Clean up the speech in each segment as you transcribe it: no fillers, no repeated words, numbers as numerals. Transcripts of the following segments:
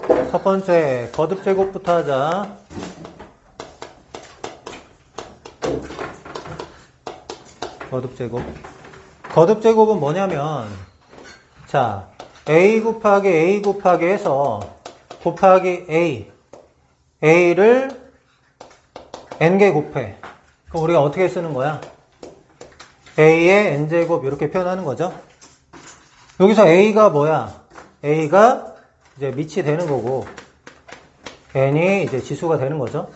첫 번째 거듭 제곱부터 하자. 거듭 제곱. 거듭 제곱은 뭐냐면, 자, a 곱하기 해서 곱하기 a를 n개 곱해. 그럼 우리가 어떻게 쓰는 거야? a의 n제곱 이렇게 표현하는 거죠. 여기서 a가 뭐야? a가 이제 밑이 되는 거고 n이 이제 지수가 되는 거죠.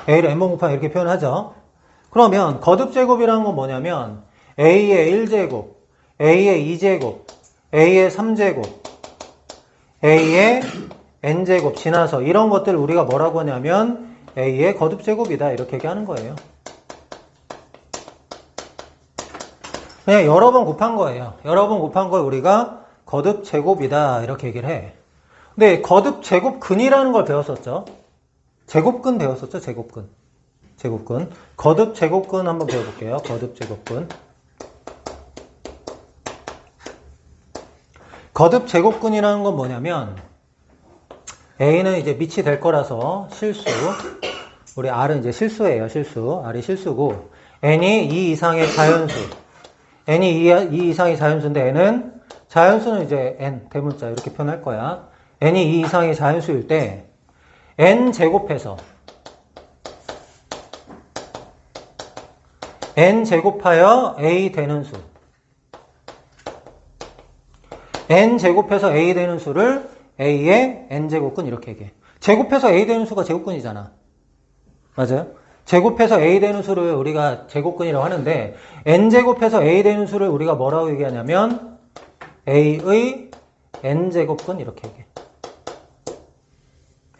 a를 n번 곱하기 이렇게 표현하죠. 그러면 거듭 제곱이라는 건 뭐냐면 a의 1제곱, a의 2제곱, a의 3제곱, a의 n제곱 지나서 이런 것들을 우리가 뭐라고 하냐면 a의 거듭 제곱이다 이렇게 얘기하는 거예요. 그냥 여러 번 곱한 거예요. 여러 번 곱한 걸 우리가 거듭 제곱이다 이렇게 얘기를 해. 근데 거듭 제곱근이라는 걸 배웠었죠. 제곱근 배웠었죠. 제곱근. 거듭 제곱근 한번 배워볼게요. 거듭 제곱근. 거듭 제곱근이라는 건 뭐냐면 A는 이제 밑이 될 거라서 실수. 우리 R은 이제 실수예요. 실수. R이 실수고 N이 2 이상의 자연수. N이 2 이상의 자연수인데 N은 자연수는 이제 N 대문자 이렇게 표현할 거야. N이 2 이상의 자연수일 때 N 제곱해서 N 제곱하여 A 되는 수. N 제곱해서 A 되는 수를 A의 N제곱근 이렇게 얘기해. 제곱해서 A 되는 수가 제곱근이잖아. 맞아요? 제곱해서 A 되는 수를 우리가 제곱근이라고 하는데 N제곱해서 A 되는 수를 우리가 뭐라고 얘기하냐면 A의 N제곱근 이렇게 얘기해.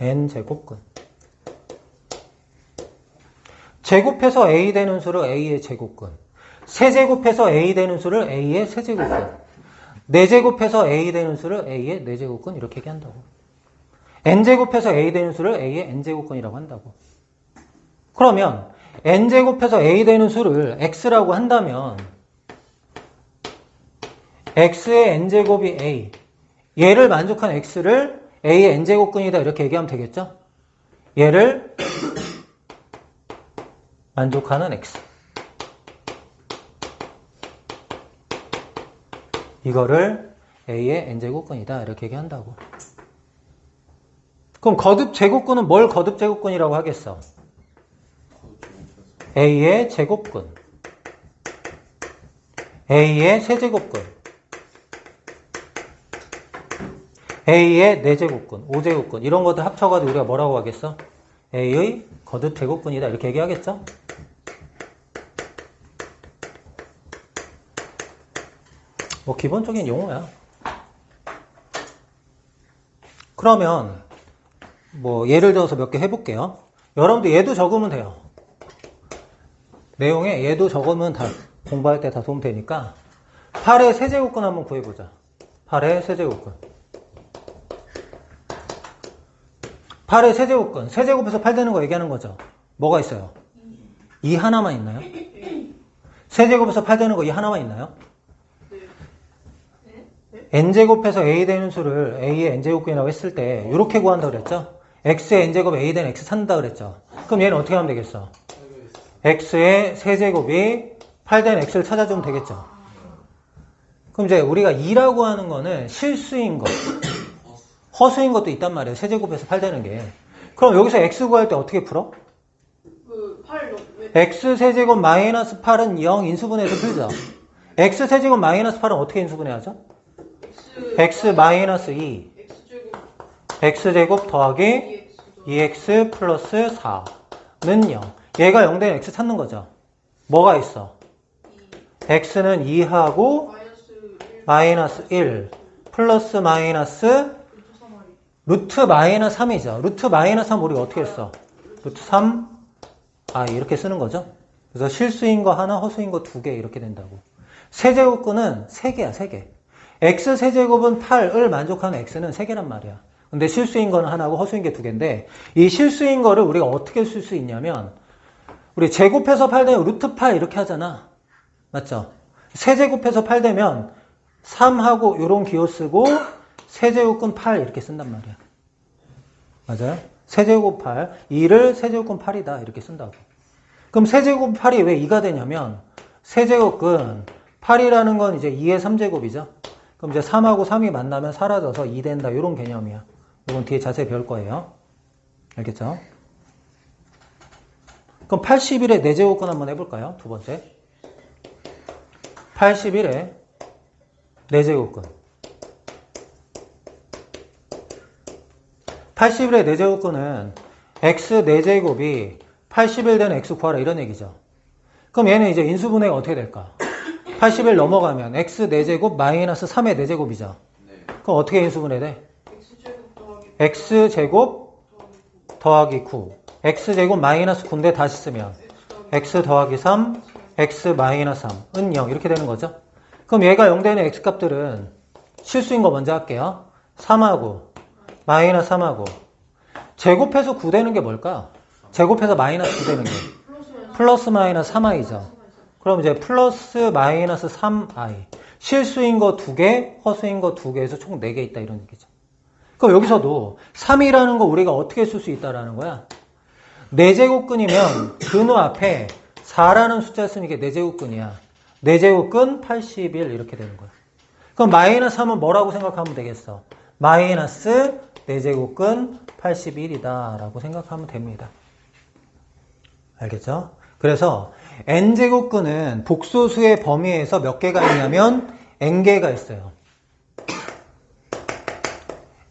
N제곱근. 제곱해서 A 되는 수를 A의 제곱근. 세제곱해서 A 되는 수를 A의 세제곱근. 네제곱해서 A 되는 수를 A의 네제곱근 이렇게 얘기한다고. N제곱해서 A 되는 수를 A의 N제곱근이라고 한다고. 그러면 N제곱해서 A 되는 수를 X라고 한다면 X의 N제곱이 A. 얘를 만족한 X를 A의 N제곱근이다 이렇게 얘기하면 되겠죠? 얘를 만족하는 X. 이거를 A의 N제곱근이다 이렇게 얘기한다고. 그럼 거듭 제곱근은 뭘 거듭 제곱근이라고 하겠어? A의 제곱근, A의 세제곱근, A의 네제곱근, 5제곱근 이런 것들 합쳐가지고 우리가 뭐라고 하겠어? A의 거듭 제곱근이다 이렇게 얘기하겠죠? 뭐 기본적인 용어야. 그러면 뭐 예를 들어서 몇 개 해볼게요. 여러분들 얘도 적으면 돼요. 내용에 얘도 적으면 다 공부할 때 다 도움 되니까 8의 세제곱근 한번 구해보자. 8의 세제곱근. 8의 세제곱근. 세제곱해서 8 되는 거 얘기하는 거죠. 뭐가 있어요? 2 하나만 있나요? 세제곱해서 8 되는 거 2 하나만 있나요? n제곱해서 a 되는 수를 a의 n제곱근이라고 했을 때 이렇게 구한다고 그랬죠? x의 n제곱 a 되는 x 찾는다 그랬죠? 그럼 얘는 어떻게 하면 되겠어? x의 세제곱이 8 되는 x를 찾아주면 되겠죠? 그럼 이제 우리가 2라고 하는 거는 실수인 것, 허수인 것도 있단 말이에요. 세제곱해서 8 되는 게. 그럼 여기서 x 구할 때 어떻게 풀어? x 세제곱 마이너스 8은 0 인수분해해서 풀죠. x 세제곱 마이너스 8은 어떻게 인수분해하죠? x 마이너스 2 x제곱 더하기 2x 플러스 4는 0. 얘가 0 된 x 찾는 거죠. 뭐가 있어? x는 2하고 마이너스 1 플러스 마이너스 루트 마이너스 3이죠. 루트 마이너스 3 우리가 어떻게 했어? 루트 3 이렇게 쓰는 거죠. 그래서 실수인 거 하나, 허수인 거 2개 이렇게 된다고. 세제곱근은 3개야, 3개. x 세제곱은 8을 만족하는 x는 3개란 말이야. 근데 실수인 거는 하나고 허수인 게 2개인데 이 실수인 거를 우리가 어떻게 쓸 수 있냐면 우리 제곱해서 8 되면 루트 8 이렇게 하잖아. 맞죠? 세제곱해서 8 되면 3하고 요런 기호 쓰고 세제곱근 8 이렇게 쓴단 말이야. 맞아요? 세제곱 8, 2를 세제곱근 8이다 이렇게 쓴다고. 그럼 세제곱 8이 왜 2가 되냐면 세제곱근 8이라는 건 이제 2의 3제곱이죠. 그럼 이제 3하고 3이 만나면 사라져서 2 된다 이런 개념이야. 이건 뒤에 자세히 배울 거예요. 알겠죠? 그럼 81의 4제곱근 한번 해볼까요? 두 번째. 81의 4제곱근. 81의 4제곱근은 x 4제곱이 81 되는 x 구하라 이런 얘기죠. 그럼 얘는 이제 인수분해가 어떻게 될까? 81 넘어가면 x 4제곱 마이너스 3의 4제곱이죠. 그럼 어떻게 인수분해 돼? x제곱 더하기 9. x제곱 마이너스 9인데 다시 쓰면 x 더하기 3, x 마이너스 3은 0 이렇게 되는 거죠. 그럼 얘가 0 되는 x값들은 실수인 거 먼저 할게요. 3하고 마이너스 3하고 제곱해서 9 되는 게 뭘까? 제곱해서 마이너스 9 되는 게 플러스 마이너스 3i죠. 그럼 이제 플러스 마이너스 3i 실수인 거 2개, 허수인 거 2개에서 총 4개 있다 이런 얘기죠. 그럼 여기서도 3이라는 거 우리가 어떻게 쓸 수 있다라는 거야? 4제곱근이면 근호 앞에 4라는 숫자 쓰면 이게 4제곱근이야. 4제곱근 81 이렇게 되는 거야. 그럼 마이너스 3은 뭐라고 생각하면 되겠어? 마이너스 4제곱근 81이다 라고 생각하면 됩니다. 알겠죠? 그래서 n제곱근은 복소수의 범위에서 몇 개가 있냐면 n개가 있어요.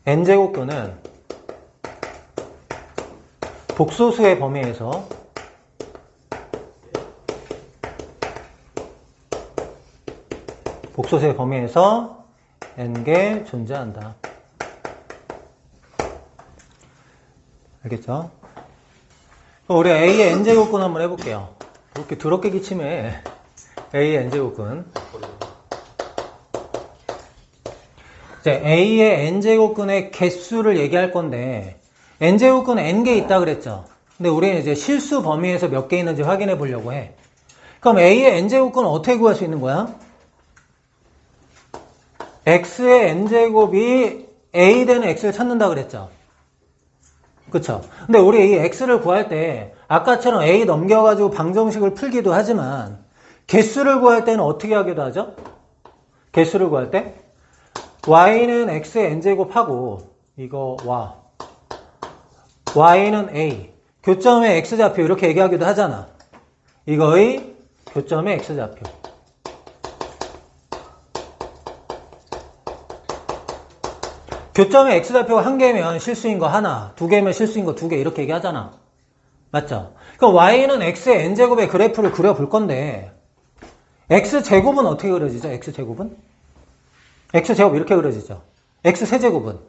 n제곱근은 복소수의 범위에서 n개 존재한다. 알겠죠? 그럼 우리 A의 n제곱근 한번 해볼게요. 이렇게 더럽게 기침해. A의 n제곱근. 이제 A의 n제곱근의 개수를 얘기할 건데 n제곱근은 n개 있다 그랬죠. 근데 우리는 이제 실수 범위에서 몇 개 있는지 확인해 보려고 해. 그럼 A의 n제곱근은 어떻게 구할 수 있는 거야? x의 n제곱이 a 되는 x를 찾는다 그랬죠. 그쵸? 근데 우리 이 x를 구할 때 아까처럼 a 넘겨가지고 방정식을 풀기도 하지만 개수를 구할 때는 어떻게 하기도 하죠? 개수를 구할 때 y는 x의 n제곱하고 이거 y는 a 교점의 x좌표 이렇게 얘기하기도 하잖아. 이거의 교점의 x좌표. 교점의 x좌표가 한 개면 실수인 거 하나, 두 개면 실수인 거 두 개 이렇게 얘기하잖아. 맞죠? 그럼 y는 x의 n제곱의 그래프를 그려볼 건데 x제곱은 어떻게 그려지죠? x제곱은? x제곱 이렇게 그려지죠. x세제곱은?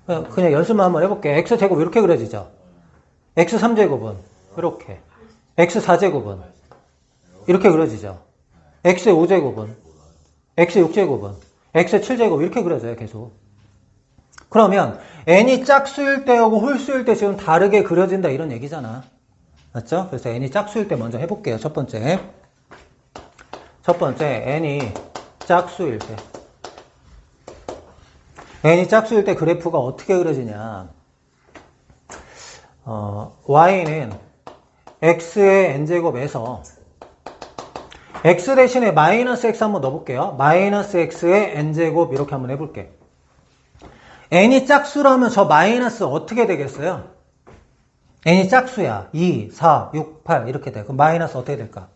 그냥 연습만 한번 해볼게. x제곱 이렇게 그려지죠. x3제곱은? 이렇게. x4제곱은? 이렇게 그려지죠. x5제곱은? x6제곱은? x7제곱 이렇게 그려져요. 계속. 그러면 n이 짝수일 때하고 홀수일 때 지금 다르게 그려진다 이런 얘기잖아. 맞죠? 그래서 n이 짝수일 때 먼저 해볼게요. 첫 번째 n이 짝수일 때 n이 짝수일 때 그래프가 어떻게 그려지냐. y는 x의 n제곱에서 x 대신에 마이너스 x 한번 넣어볼게요. 마이너스 x의 n제곱 이렇게 한번 해볼게. n이 짝수라면 저 마이너스 어떻게 되겠어요? n이 짝수야. 2, 4, 6, 8 이렇게 돼. 그럼 마이너스 어떻게 될까?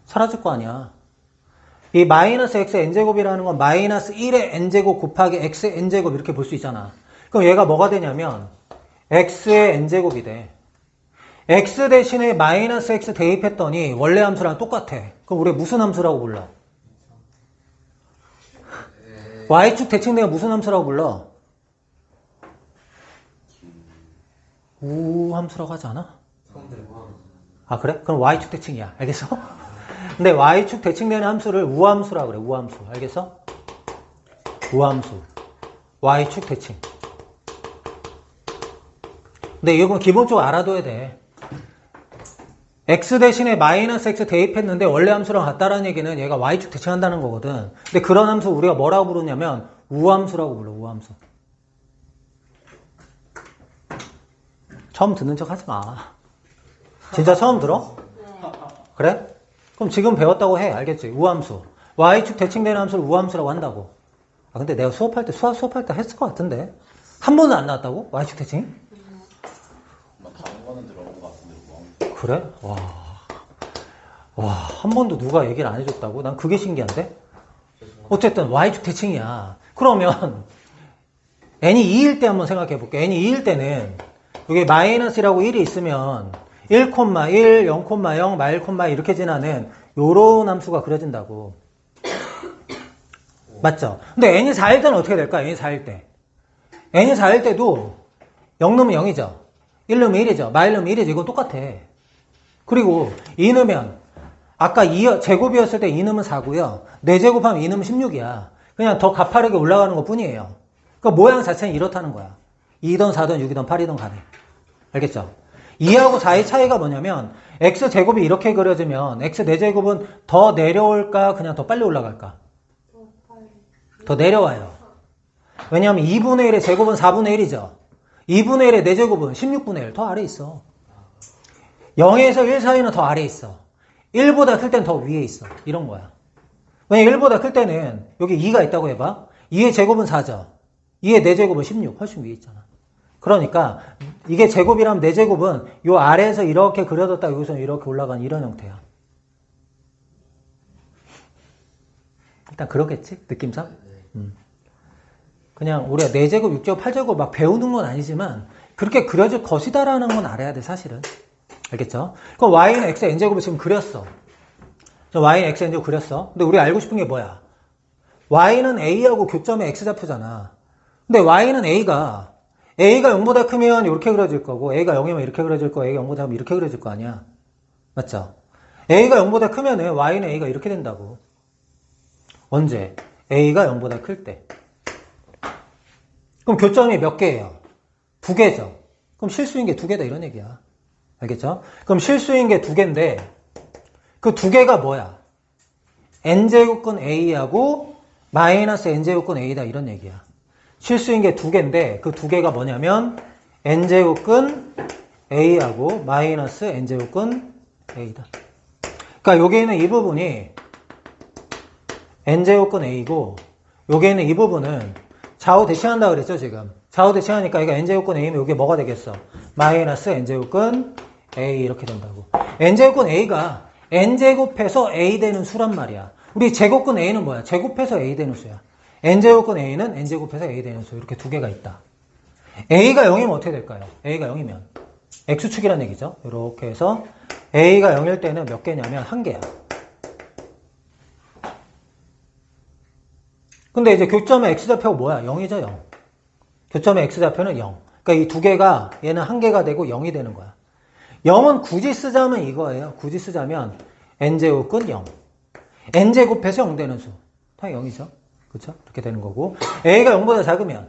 사라질 거 아니야. 이 마이너스 x의 n제곱이라는 건 마이너스 1의 n제곱 곱하기 x의 n제곱 이렇게 볼 수 있잖아. 그럼 얘가 뭐가 되냐면 x의 n제곱이 돼. x 대신에 마이너스 x 대입했더니 원래 함수랑 똑같아. 그럼 우리 무슨 함수라고 불러? y축 대칭 내가 무슨 함수라고 불러? 우함수라고 하지 않아? 아 그래? 그럼 y축 대칭이야. 알겠어? 근데 y축 대칭되는 함수를 우함수라고 그래. 우함수. 알겠어? 우함수. y축 대칭. 근데 이건 기본적으로 알아둬야 돼. x 대신에 마이너스 x 대입했는데 원래 함수랑 같다라는 얘기는 얘가 y축 대칭한다는 거거든. 근데 그런 함수 우리가 뭐라고 부르냐면 우함수라고 불러. 우함수. 처음 듣는 척 하지 마. 진짜 처음 들어? 그래? 그럼 지금 배웠다고 해. 알겠지? 우함수. y축 대칭되는 함수를 우함수라고 한다고. 아, 근데 내가 수업할 때 했을 것 같은데. 한 번은 안 나왔다고? y축 대칭? 다른 거는 들어본 것 같은데 우함수. 그래? 와, 한 번도 누가 얘기를 안 해줬다고? 난 그게 신기한데? 어쨌든 y축 대칭이야. 그러면 n이 2일 때 한번 생각해 볼게. n이 2일 때는 여기 마이너스라고 1이 있으면 1, 0,1, 0,0, 마 1, 이렇게 지나는 요런 함수가 그려진다고. 맞죠? 근데 n이 4일 때는 어떻게 될까? n이 4일 때. n이 4일 때도 0 넣으면 0이죠. 1 넣으면 1이죠. 마 1 넣으면 1이죠. 이건 똑같아. 그리고 2 넣으면 아까 2 제곱이었을 때 2 넣으면 4고요. 4제곱하면 2 넣으면 16이야. 그냥 더 가파르게 올라가는 것 뿐이에요. 그러니까 모양 자체는 이렇다는 거야. 2든 4든 6이든 8이든 간에. 알겠죠? 2하고 4의 차이가 뭐냐면 x제곱이 이렇게 그려지면 x 4제곱은 더 내려올까 그냥 더 빨리 올라갈까? 더 내려와요. 왜냐하면 2분의 1의 제곱은 4분의 1이죠. 2분의 1의 4제곱은 16분의 1. 더 아래 있어. 0에서 1 사이는 더 아래 있어. 1보다 클 땐 더 위에 있어. 이런 거야. 왜냐면 1보다 클 때는 여기 2가 있다고 해봐. 2의 제곱은 4죠. 2의 4제곱은 16. 훨씬 위에 있잖아. 그러니까 이게 제곱이라면 4제곱은 요 아래에서 이렇게 그려졌다 여기서 이렇게 올라간 이런 형태야. 일단 그렇겠지? 느낌상? 그냥 우리가 4제곱, 6제곱, 8제곱 막 배우는 건 아니지만 그렇게 그려질 것이다라는 건 알아야 돼 사실은. 알겠죠? 그럼 y는 x의 n제곱을 지금 그렸어. y는 x의 n제곱 그렸어. 근데 우리 알고 싶은 게 뭐야? y는 a하고 교점의 x좌표잖아. 근데 y는 a가 0보다 크면 이렇게 그려질 거고 a가 0이면 이렇게 그려질 거고 a가 0보다 크면 이렇게 그려질 거 아니야. 맞죠? a가 0보다 크면은 y는 a가 이렇게 된다고. 언제? a가 0보다 클 때. 그럼 교점이 몇 개예요? 2개죠. 그럼 실수인 게 2개다 이런 얘기야. 알겠죠? 그럼 실수인 게 2개인데 그 2개가 뭐야? n제곱근 a하고 마이너스 n제곱근 a다 이런 얘기야. 실수인 게 2개인데 그 2개가 뭐냐면 n제곱근 a하고 마이너스 n제곱근 a다. 그러니까 여기에는 이 부분이 n제곱근 a고 여기에는 이 부분은 좌우 대칭한다 그랬죠 지금. 좌우 대칭하니까 이거 n제곱근 a면 이게 뭐가 되겠어? 마이너스 n제곱근 a 이렇게 된다고. n제곱근 a가 n제곱해서 a 되는 수란 말이야. 우리 제곱근 a는 뭐야? 제곱해서 a 되는 수야. n제곱근 a는 n제곱해서 a 되는 수. 이렇게 2개가 있다. a가 0이면 어떻게 될까요? a가 0이면 x축이란 얘기죠. 이렇게 해서 a가 0일 때는 몇 개냐면 1개야. 근데 이제 교점의 x좌표가 뭐야? 0이죠, 0. 교점의 x좌표는 0. 그러니까 이 2개가 얘는 1개가 되고 0이 되는 거야. 0은 굳이 쓰자면 이거예요. 굳이 쓰자면 n제곱근 0. n제곱해서 0 되는 수. 당연히 0이죠. 그렇죠? 이렇게 되는 거고. a가 0보다 작으면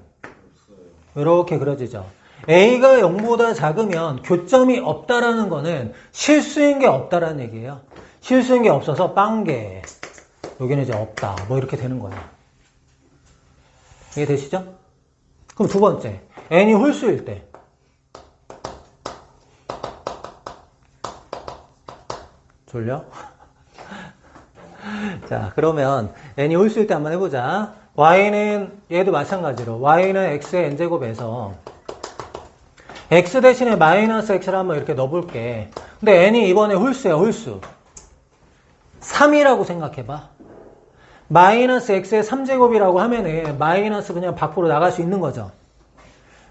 이렇게 그려지죠. a가 0보다 작으면 교점이 없다라는 거는 실수인 게 없다라는 얘기예요. 실수인 게 없어서 빵개. 여기는 이제 없다. 뭐 이렇게 되는 거야. 이해되시죠? 그럼 두 번째. n이 홀수일 때. 졸려? 자, 그러면 n이 홀수일 때 한번 해보자. y는 얘도 마찬가지로 y는 x의 n제곱에서 x 대신에 마이너스 x를 한번 이렇게 넣어볼게. 근데 n이 이번에 홀수야, 홀수. 3이라고 생각해봐. 마이너스 x의 3제곱이라고 하면은 마이너스 그냥 밖으로 나갈 수 있는 거죠.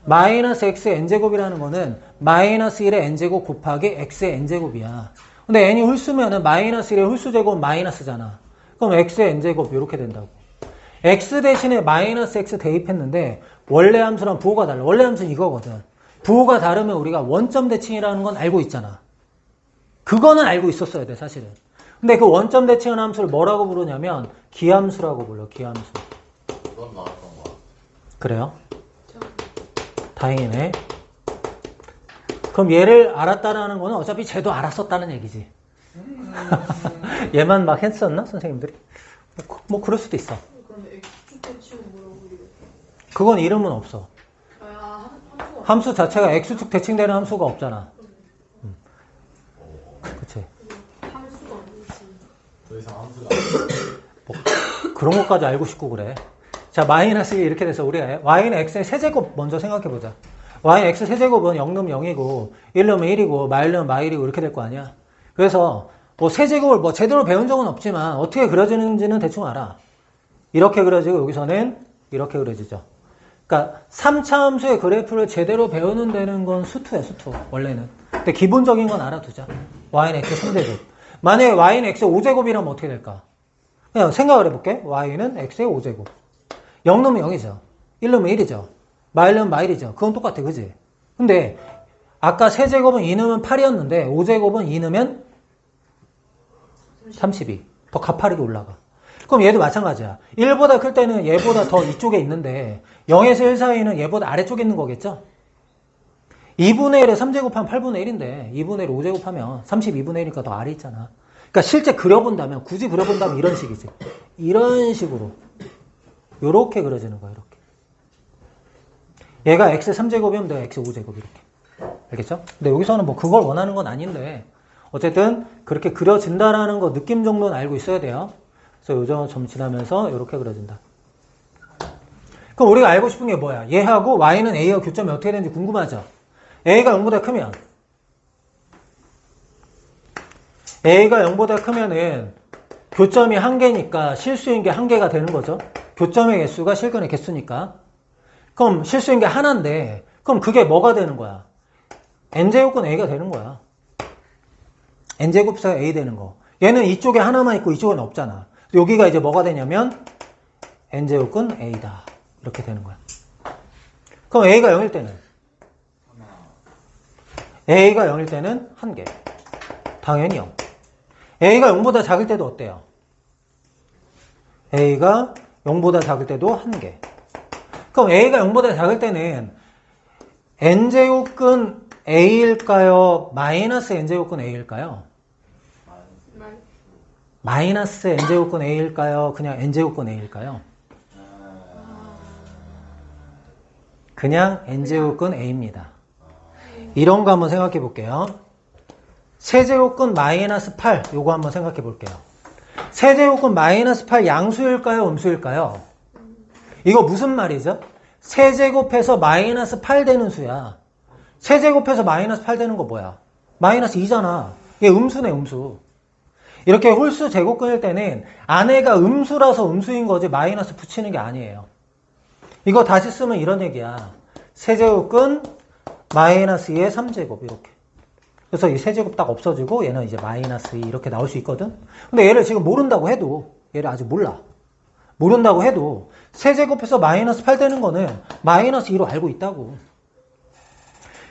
마이너스 x의 n제곱이라는 거는 마이너스 1의 n제곱 곱하기 x의 n제곱이야. 근데 n이 홀수면은 마이너스 1의 홀수제곱은 마이너스잖아. 그럼 x의 n제곱 이렇게 된다고. x 대신에 마이너스 x 대입했는데 원래 함수랑 부호가 달라. 원래 함수는 이거거든. 부호가 다르면 우리가 원점 대칭이라는 건 알고 있잖아. 그거는 알고 있었어야 돼 사실은. 근데 그 원점 대칭한 함수를 뭐라고 부르냐면 기함수라고 불러. 기함수. 그건 나왔던 거야. 그래요? 다행이네. 그럼 얘를 알았다라는 거는 어차피 쟤도 알았었다는 얘기지. 얘만 막 했었나? 선생님들이? 뭐 그럴 수도 있어. 그럼 X축 대칭은 뭐라고 우리가? 그건 이름은 없어. 아, 함수가 함수 자체가 x축 대칭되는 함수가 없잖아. 그치? 함수가 아니지. 더 이상 함수가 뭐 그런 것까지 알고 싶고 그래. 자, 마이너스 2 이렇게 돼서 우리가 y는 x의 세제곱 먼저 생각해보자. y는 x 세제곱은 0 넣으면 0이고 1 넣으면 1이고 마일 넣으면 마일이고 이렇게 될 거 아니야. 그래서 뭐 세제곱을 뭐 제대로 배운 적은 없지만 어떻게 그려지는지는 대충 알아. 이렇게 그려지고 여기서는 이렇게 그려지죠. 그러니까 3차 함수의 그래프를 제대로 배우는 데는 건 수투야, 수투. 원래는. 근데 기본적인 건 알아두자. y는 x 3제곱. 만약에 y는 x 5제곱이라면 어떻게 될까? 그냥 생각을 해볼게. y는 x의 5제곱. 0 넣으면 0이죠. 1 넣으면 1이죠. 마일 넣으면 마일이죠. 그건 똑같아, 그지? 근데 아까 세제곱은 2 넣으면 8이었는데 5제곱은 2 넣으면 32. 더 가파르게 올라가. 그럼 얘도 마찬가지야. 1보다 클 때는 얘보다 더 이쪽에 있는데 0에서 1 사이는 얘보다 아래쪽에 있는 거겠죠? 2분의 1에 3제곱하면 8분의 1인데 2분의 1에 5제곱하면 32분의 1이니까 더 아래 있잖아. 그러니까 실제 그려본다면, 굳이 그려본다면 이런 식이지. 이런 식으로. 요렇게 그려지는 거야, 이렇게. 얘가 x 3제곱이면 내가 x 5제곱 이렇게. 알겠죠? 근데 여기서는 뭐 그걸 원하는 건 아닌데 어쨌든 그렇게 그려진다라는 거 느낌 정도는 알고 있어야 돼요. 그래서 요점 좀 지나면서 이렇게 그려진다. 그럼 우리가 알고 싶은 게 뭐야? 얘하고 y는 a와 교점이 어떻게 되는지 궁금하죠? a가 0보다 크면 a가 0보다 크면은 교점이 1개니까 실수인 게 1개가 되는 거죠. 교점의 개수가 실근의 개수니까. 그럼 실수인 게 하나인데 그럼 그게 뭐가 되는 거야? n제곱근 a가 되는 거야. n제곱수가 a 되는 거. 얘는 이쪽에 하나만 있고 이쪽은 없잖아. 여기가 이제 뭐가 되냐면 n제곱근 a다. 이렇게 되는 거야. 그럼 a가 0일 때는? a가 0일 때는 1개. 당연히 0. a가 0보다 작을 때도 어때요? a가 0보다 작을 때도 1개. 그럼 a가 0보다 작을 때는 n제곱근 a일까요? 마이너스 n제곱근 a일까요? 말. 마이너스 n제곱근 a일까요? 그냥 n제곱근 a일까요? 그냥 n제곱근 a입니다. 이런 거 한번 생각해 볼게요. 세제곱근 마이너스 8 요거 한번 생각해 볼게요. 세제곱근 마이너스 8 양수일까요? 음수일까요? 이거 무슨 말이죠? 세제곱해서 마이너스 8 되는 수야. 세제곱해서 마이너스 8 되는 거 뭐야? 마이너스 2잖아. 얘 음수네, 음수. 이렇게 홀수 제곱근일 때는 안에가 음수라서 음수인 거지 마이너스 붙이는 게 아니에요. 이거 다시 쓰면 이런 얘기야. 세제곱근 마이너스 2의 3제곱 이렇게. 그래서 이 세제곱 딱 없어지고 얘는 이제 마이너스 2 이렇게 나올 수 있거든. 근데 얘를 지금 모른다고 해도 얘를 아직 몰라. 모른다고 해도 세제곱해서 마이너스 8 되는 거는 마이너스 2로 알고 있다고.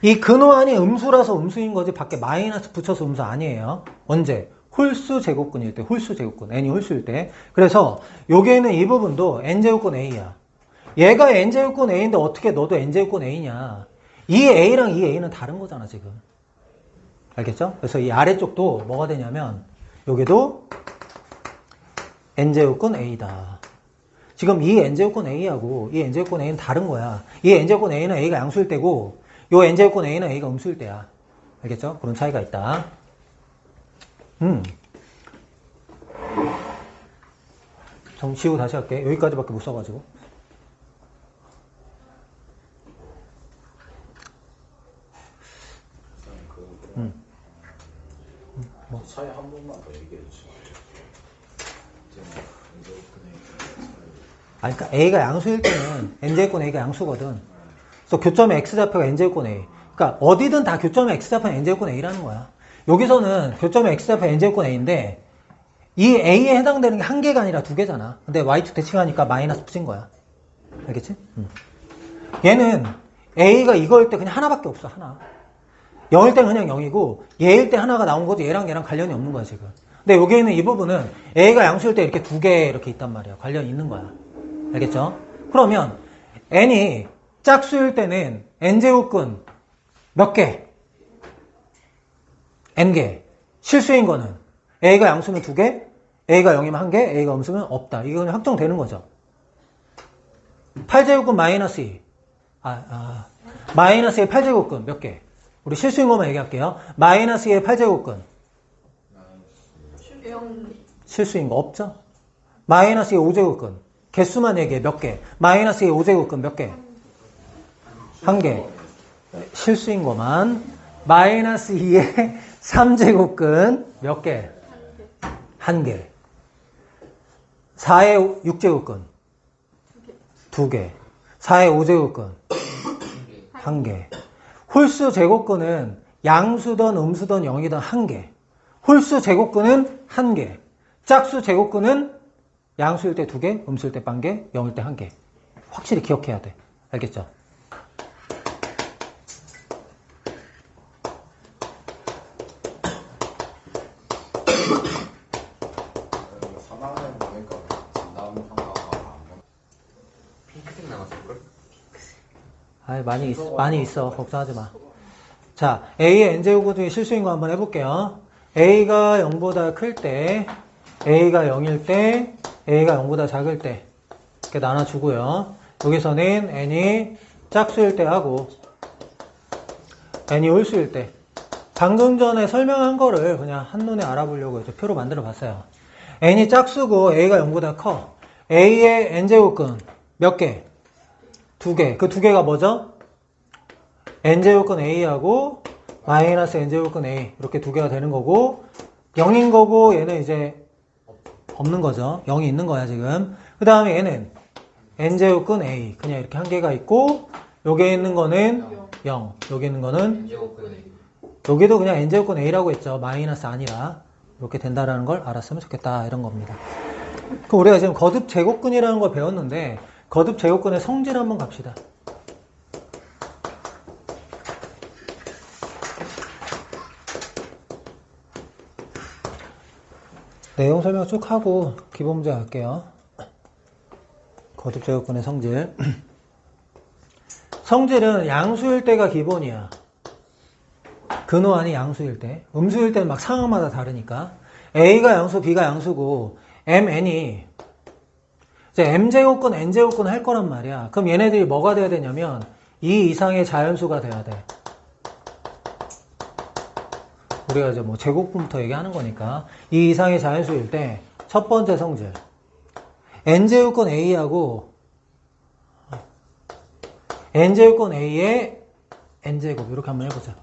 이 근호안이 음수라서 음수인 거지 밖에 마이너스 붙여서 음수 아니에요. 언제? 홀수 제곱근일 때, 홀수 제곱근, n이 홀수일 때. 그래서 여기에는 이 부분도 n제곱근 a야. 얘가 n제곱근 a인데 어떻게 너도 n제곱근 a냐. 이 a랑 이 a는 다른 거잖아 지금. 알겠죠? 그래서 이 아래쪽도 뭐가 되냐면 여기도 n제곱근 a다. 지금 이 n제곱근 a하고 이 n제곱근 a는 다른 거야. 이 n제곱근 a는 a가 양수일 때고 요 n제곱근 a는 a가 음수일 때야. 알겠죠? 그런 차이가 있다. 좀 지우고 다시 할게. 여기까지밖에 못 써가지고. 뭐 차이 한 번만 더 얘기해 주시죠. 그러니까 a가 양수일 때는 n제곱근 a가 양수거든. 그래서 교점의 x좌표가 n제곱근 a. 그러니까 어디든 다 교점의 x좌표는 n제곱근 a라는 거야. 여기서는 교점의 x좌표 n제곱근 a인데 이 a에 해당되는 게 한 개가 아니라 두 개잖아. 근데 y축 대칭하니까 마이너스 붙인 거야. 알겠지? 얘는 a가 이거일 때 그냥 하나밖에 없어. 하나. 0일 때는 그냥 0이고 얘일 때 하나가 나온 거지 얘랑 얘랑 관련이 없는 거야 지금. 근데 여기에는 이 부분은 a가 양수일 때 이렇게 두 개 이렇게 있단 말이야. 관련이 있는 거야. 알겠죠? 그러면 n이 짝수일 때는 n제곱근 몇 개? n개. 실수인 거는 a가 양수면 두 개, a가 0이면 한 개, a가 음수면 없다. 이거는 확정되는 거죠. 8제곱근 마이너스 2. 마이너스 2의 8제곱근 몇 개? 우리 실수인 것만 얘기할게요. 마이너스 2의 8제곱근. 실수인 거 없죠? 마이너스 2의 5제곱근. 개수만 얘기해. 몇 개? 마이너스 2의 5제곱근 몇 개? 한 개. 실수인 것만. 마이너스 2의 3제곱근 몇 개? 한 개. 4의 6제곱근 두 개. 4의 5제곱근 한 개. 홀수 제곱근은 양수든 음수든 0이든 한 개. 홀수 제곱근은 한 개. 짝수 제곱근은 양수일 때 두 개, 음수일 때 반 개, 0일 때 한 개. 확실히 기억해야 돼. 알겠죠? 사망을 보니까 진단 평가가 안 핑크색 나왔을걸? 많이 있어. 걱정하지 마. 자, A의 n제곱 중에 실수인 거 한번 해볼게요. A가 0보다 클 때, A가 0일 때, A가 0보다 작을 때 이렇게 나눠주고요. 여기서는 n이 짝수일 때 하고 n이 홀수일 때 방금 전에 설명한 거를 그냥 한눈에 알아보려고 이제 표로 만들어 봤어요. n이 짝수고 A가 0보다 커. A의 n제곱근 몇 개? 두 개. 그 두 개가 뭐죠? n제곱근 A하고 마이너스 n제곱근 A 이렇게 두 개가 되는 거고 0인 거고 얘는 이제 없는 거죠. 0이 있는 거야 지금. 그 다음에 얘는 n제곱근 A 그냥 이렇게 한 개가 있고 여기에 있는 거는 0 여기 있는 거는 여기도 그냥 n제곱근 A라고 했죠. 마이너스 아니라 이렇게 된다라는 걸 알았으면 좋겠다 이런 겁니다. 그럼 우리가 지금 거듭 제곱근이라는 걸 배웠는데 거듭 제곱근의 성질 한번 갑시다. 내용 설명 쭉 하고 기본 문제 갈게요. 거듭 제곱근의 성질. 성질은 양수일 때가 기본이야. 근호한이 양수일 때. 음수일 때는 막 상황마다 다르니까. A가 양수, B가 양수고 MN이 이제 M제곱근, N제곱근 할 거란 말이야. 그럼 얘네들이 뭐가 돼야 되냐면 2 이상의 자연수가 돼야 돼. 우리가 이제 뭐 제곱부터 얘기하는 거니까 2 이상의 자연수일 때 첫 번째 성질 n제곱근 A하고 n제곱근 A의 n제곱 이렇게 한번 해보자.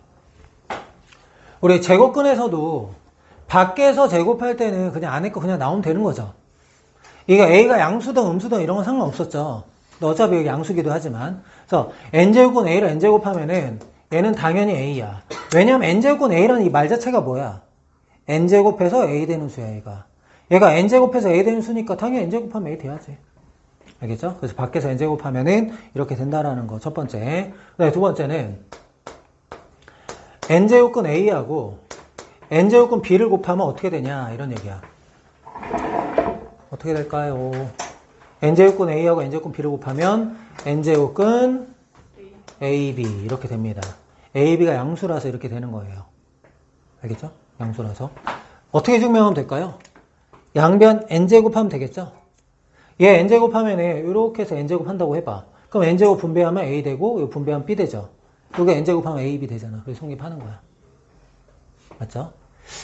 우리 제곱근에서도 밖에서 제곱할 때는 그냥 안에 거 그냥 나오면 되는 거죠. 이게 A가 양수든 음수든 이런 건 상관없었죠. 어차피 여기 양수기도 하지만 그래서 n제곱근 A를 n제곱하면은 얘는 당연히 A야. 왜냐면 n제곱근 A라는 이 말 자체가 뭐야? n제곱해서 A 되는 수야 얘가 n제곱해서 A 되는 수니까 당연히 n제곱하면 A 돼야지. 알겠죠? 그래서 밖에서 n제곱하면은 이렇게 된다라는 거 첫 번째. 네, 두 번째는 n제곱근 A하고 n제곱근 B를 곱하면 어떻게 되냐 이런 얘기야. 어떻게 될까요? n제곱근 A하고 n제곱근 B를 곱하면 n제곱근 AB 이렇게 됩니다. AB가 양수라서 이렇게 되는 거예요. 알겠죠? 양수라서. 어떻게 증명하면 될까요? 양변 n제곱 하면 되겠죠? 얘 n제곱 하면 이렇게 해서 n제곱 한다고 해봐. 그럼 n제곱 분배하면 A 되고 이거 분배하면 B 되죠? 이게 n제곱 하면 AB 되잖아. 그래서 성립하는 거야. 맞죠?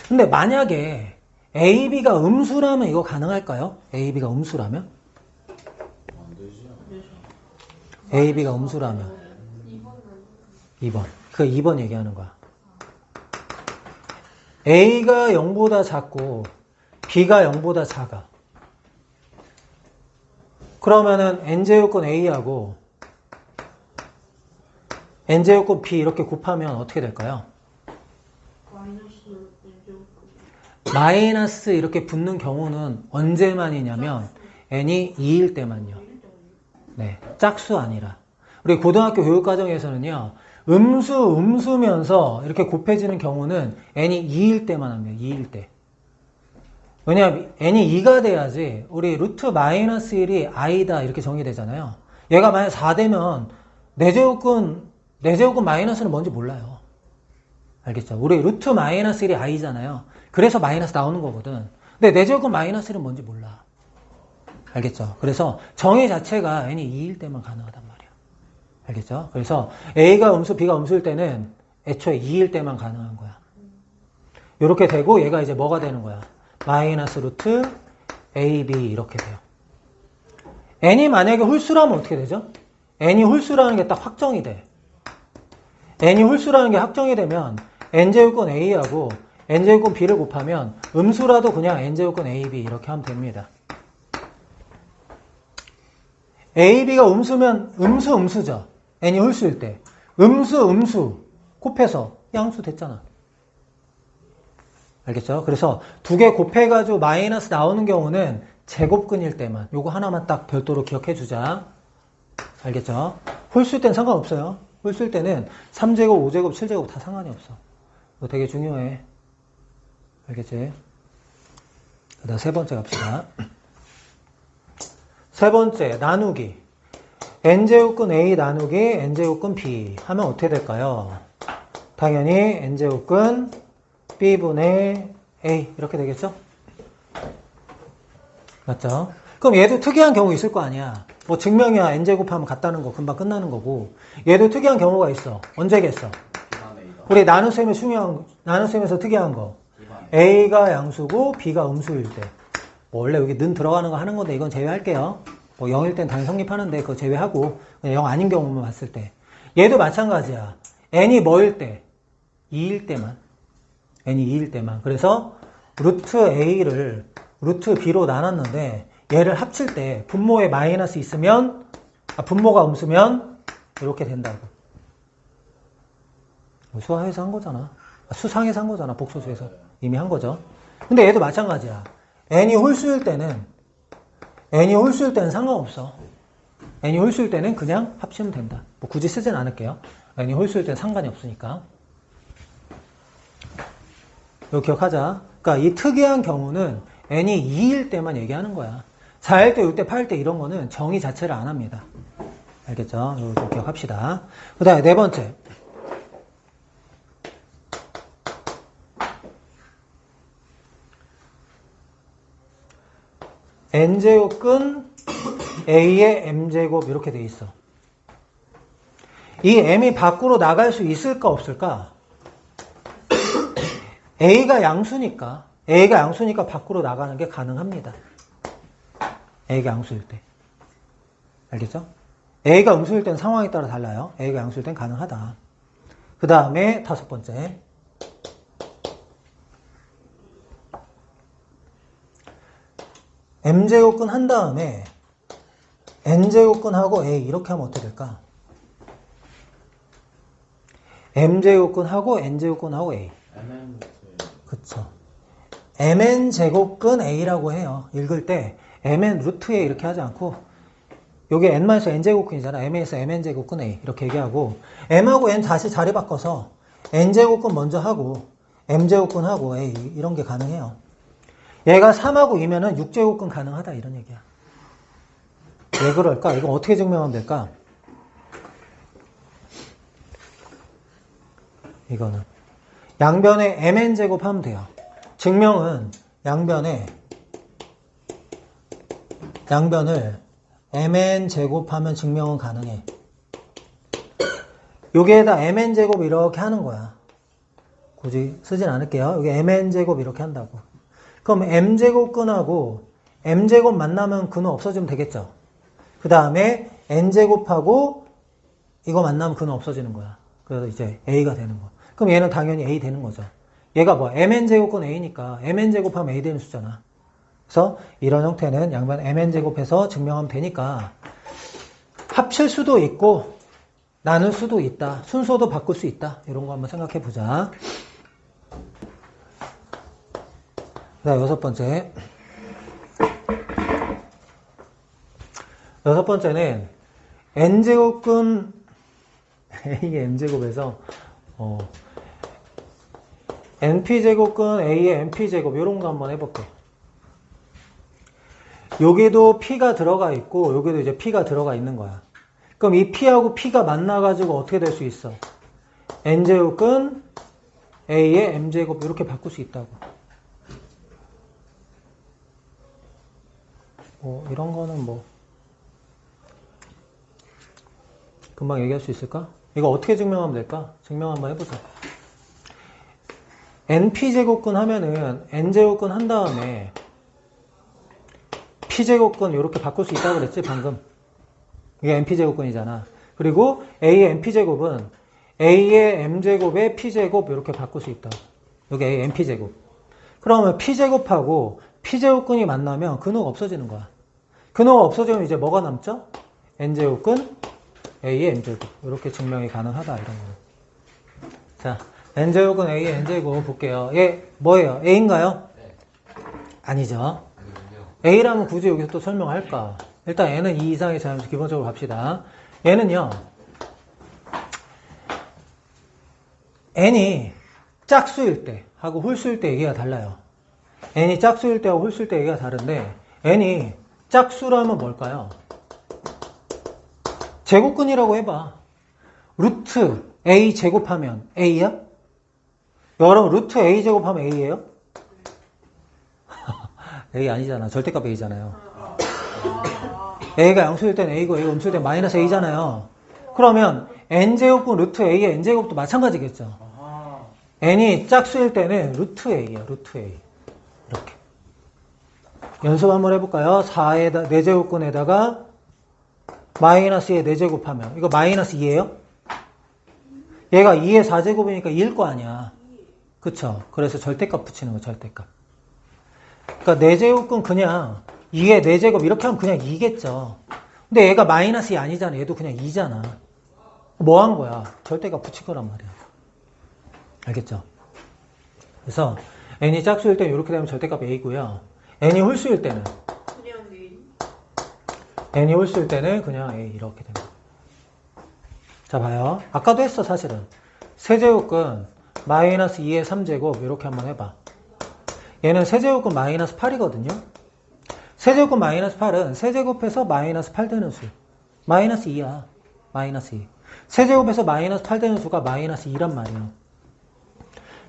근데 만약에 AB가 음수라면 이거 가능할까요? AB가 음수라면? 안 되지. AB가 음수라면 2번. 그 2번 얘기하는 거야. A가 0보다 작고 B가 0보다 작아. 그러면은 n제곱근 A하고 n제곱근 B 이렇게 곱하면 어떻게 될까요? 마이너스 이렇게 붙는 경우는 언제만이냐면 n이 2일 때만요. 네, 짝수 아니라. 우리 고등학교 교육과정에서는요. 음수면서 이렇게 곱해지는 경우는 n이 2일 때만 합니다. 2일 때. 왜냐하면 n이 2가 돼야지 우리 루트 마이너스 1이 i다 이렇게 정의되잖아요. 얘가 만약 4 되면 내제곱근 마이너스는 뭔지 몰라요. 알겠죠? 우리 루트 마이너스 1이 i잖아요. 그래서 마이너스 나오는 거거든. 근데 내제곱근 마이너스 1은 뭔지 몰라. 알겠죠? 그래서 정의 자체가 n이 2일 때만 가능하단 말이야. 알겠죠? 그래서 a가 음수, b가 음수일 때는 애초에 2일 때만 가능한 거야. 이렇게 되고 얘가 이제 뭐가 되는 거야? 마이너스 루트 ab 이렇게 돼요. n이 만약에 홀수라면 어떻게 되죠? n이 홀수라는 게 딱 확정이 돼. n이 홀수라는 게 확정이 되면 n제곱근 a하고 n제곱근 b를 곱하면 음수라도 그냥 n제곱근 ab 이렇게 하면 됩니다. ab가 음수면 음수죠. n이 홀수일 때. 음수 곱해서 양수 됐잖아. 알겠죠? 그래서 두 개 곱해가지고 마이너스 나오는 경우는 제곱근일 때만. 요거 하나만 딱 별도로 기억해 주자. 알겠죠? 홀수일 때는 상관없어요. 홀수일 때는 3제곱, 5제곱, 7제곱 다 상관이 없어. 이거 되게 중요해. 알겠지? 그 다음 세 번째 갑시다. 세 번째, 나누기. n제곱근 a 나누기 n제곱근 b 하면 어떻게 될까요? 당연히 n제곱근 b분의 a 이렇게 되겠죠? 맞죠? 그럼 얘도 특이한 경우 있을 거 아니야. 뭐 증명이야 n제곱하면 같다는 거 금방 끝나는 거고 얘도 특이한 경우가 있어. 언제겠어? 우리 나눗셈에서 특이한 거 a가 양수고 b가 음수일 때 뭐 원래 여기 는 들어가는 거 하는 건데 이건 제외할게요. 뭐 0일 땐 당연히 성립하는데 그거 제외하고 그냥 0 아닌 경우만 봤을 때 얘도 마찬가지야. n이 뭐일 때? 2일 때만. n이 2일 때만. 그래서 루트 a를 루트 b로 나눴는데 얘를 합칠 때 분모에 마이너스 있으면 분모가 음수면 이렇게 된다고. 수화에서 한 거잖아. 수상에서 한 거잖아. 복소수에서 이미 한 거죠. 근데 얘도 마찬가지야. n이 홀수일 때는 상관없어. n이 홀수일 때는 그냥 합치면 된다. 뭐 굳이 쓰진 않을게요. n이 홀수일 때는 상관이 없으니까. 이거 기억하자. 그러니까 이 특이한 경우는 n이 2일 때만 얘기하는 거야. 4일 때, 6일 때, 8일 때 이런 거는 정의 자체를 안 합니다. 알겠죠? 이거 좀 기억합시다. 그 다음에 네 번째. n제곱근 a의 m제곱 이렇게 돼 있어. 이 m이 밖으로 나갈 수 있을까 없을까? a가 양수니까 밖으로 나가는 게 가능합니다. a가 양수일 때. 알겠죠? a가 음수일 때는 상황에 따라 달라요. a가 양수일 땐 가능하다. 그 다음에 다섯 번째. m제곱근 한 다음에 n제곱근하고 a 이렇게 하면 어떻게 될까? m제곱근하고 n제곱근하고 a. 그쵸. mn제곱근 a라고 해요. 읽을 때 mn 루트 a 이렇게 하지 않고 요게 n-n제곱근이잖아. m에서 mn제곱근 a 이렇게 얘기하고 m하고 n 다시 자리 바꿔서 n제곱근 먼저 하고 m제곱근하고 a 이런 게 가능해요. 얘가 3하고 2면은 6제곱근 가능하다 이런 얘기야. 왜 그럴까? 이거 어떻게 증명하면 될까? 이거는 양변에 mn제곱 하면 돼요. 증명은 양변을 mn제곱하면 증명은 가능해. 여기에다 mn제곱 이렇게 하는 거야. 굳이 쓰진 않을게요. 여기 mn제곱 이렇게 한다고. 그럼 m제곱근하고 m제곱 만나면 근호 없어지면 되겠죠. 그 다음에 n제곱하고 이거 만나면 근호 없어지는 거야. 그래서 이제 a가 되는 거야. 그럼 얘는 당연히 a 되는 거죠. 얘가 뭐 mn제곱근 a니까 mn제곱하면 a 되는 수잖아. 그래서 이런 형태는 양변 mn제곱해서 증명하면 되니까 합칠 수도 있고 나눌 수도 있다. 순서도 바꿀 수 있다. 이런 거 한번 생각해 보자. 자, 여섯 번째는 n제곱근 a의 m제곱에서 np제곱근 a의 np제곱 이런 거 한번 해볼게. 여기도 p가 들어가 있고 여기도 이제 p가 들어가 있는 거야. 그럼 이 p하고 p가 만나가지고 어떻게 될 수 있어? n제곱근 a의 m제곱 이렇게 바꿀 수 있다고. 뭐 이런 거는 뭐 금방 얘기할 수 있을까? 이거 어떻게 증명하면 될까? 증명 한번 해보자. np제곱근 하면은 n제곱근 한 다음에 p제곱근 이렇게 바꿀 수 있다고 그랬지 방금. 이게 np제곱근이잖아. 그리고 a의 np제곱은 a의 m제곱의 p제곱 이렇게 바꿀 수 있다. 여기 a np제곱. 그러면 p제곱하고 p제곱근이 만나면 근호가 없어지는 거야. 근호가 없어지면 이제 뭐가 남죠? n제곱근 a의 m제곱. 이렇게 증명이 가능하다 이런 거. 자, n제곱은 a의 n제곱 볼게요. 얘 뭐예요? a인가요? 네. 아니죠. 아니군요. a라면 굳이 여기서 또 설명할까? 일단 n은 2 이상의 자연수 기본적으로 갑시다. 얘는요. n이 짝수일 때 하고 홀수일 때 얘기가 달라요. n이 짝수일 때하고 홀수일 때 얘기가 다른데 n이 짝수라면 뭘까요? 제곱근이라고 해봐. 루트 a 제곱하면 a야? 여러분 루트 a 제곱하면 a예요? a 아니잖아. 절대값 a잖아요. a가 양수일 땐 a고 a가 음수일 땐 마이너스 a잖아요. 그러면 n제곱분 루트 a의 n제곱도 마찬가지겠죠. n이 짝수일 때는 루트 a야. 루트 a. 이렇게. 연습 한번 해볼까요? 4의 4제곱근에다가 마이너스의 4제곱하면 이거 마이너스 2예요? 얘가 2의 4제곱이니까 2일 거 아니야. 그쵸? 그래서 절대값 붙이는 거 절대값. 그러니까 4제곱근 그냥 2의 4제곱 이렇게 하면 그냥 2겠죠. 근데 얘가 마이너스 2 아니잖아. 얘도 그냥 2잖아. 뭐 한 거야? 절대값 붙일 거란 말이야. 알겠죠? 그래서 n이 짝수일 때는 이렇게 되면 절대값 a고요. n이 홀수일 때는 그냥 내일. n이 홀수일 때는 그냥 a 이렇게 됩니다. 자 봐요. 아까도 했어 사실은. 세제곱근 마이너스 2의 3제곱 이렇게 한번 해봐. 얘는 세제곱근 마이너스 8이거든요. 세제곱근 마이너스 8은 세제곱해서 마이너스 8 되는 수. 마이너스 2야. 마이너스 2. 세제곱해서 마이너스 8 되는 수가 마이너스 2란 말이에요.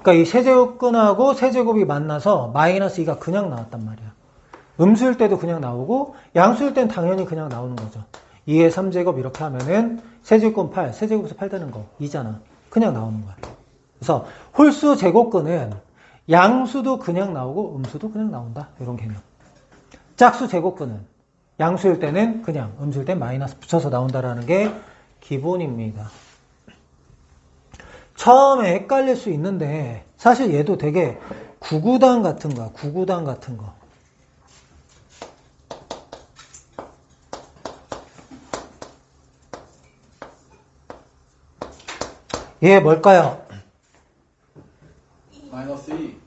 그러니까 이 세제곱근하고 세제곱이 만나서 마이너스 2가 그냥 나왔단 말이야. 음수일 때도 그냥 나오고 양수일 땐 당연히 그냥 나오는 거죠. 2의 3제곱 이렇게 하면은 세제곱근 8, 세제곱에서 8 되는 거 2잖아. 그냥 나오는 거야. 그래서 홀수 제곱근은 양수도 그냥 나오고 음수도 그냥 나온다. 이런 개념. 짝수 제곱근은 양수일 때는 그냥 음수일 땐 마이너스 붙여서 나온다라는 게 기본입니다. 처음에 헷갈릴 수 있는데 사실 얘도 되게 구구단 같은 거야. 구구단 같은 거. 얘 뭘까요? 마이너스 2.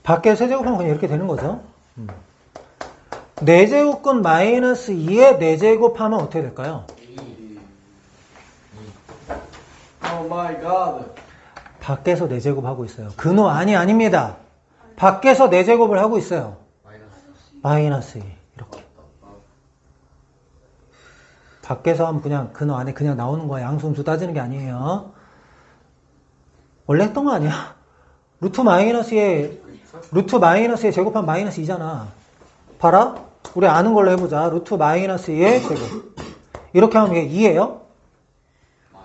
밖에 세제곱하면 그냥 이렇게 되는 거죠. 4제곱근 마이너스 2에 4제곱하면 어떻게 될까요? 오 마이 갓. 밖에서 4제곱 하고 있어요. 근호 아닙니다. 밖에서 4제곱을 하고 있어요. 마이너스 2 이렇게. 밖에서 하면 그냥 근호 안에 그냥 나오는 거야. 양수음수 따지는 게 아니에요. 원래 했던 거 아니야. 루트 마이너스에 제곱하면 마이너스 2잖아. 봐라. 우리 아는 걸로 해보자. 루트 마이너스 2의 제곱. 이렇게 하면 이게 2예요?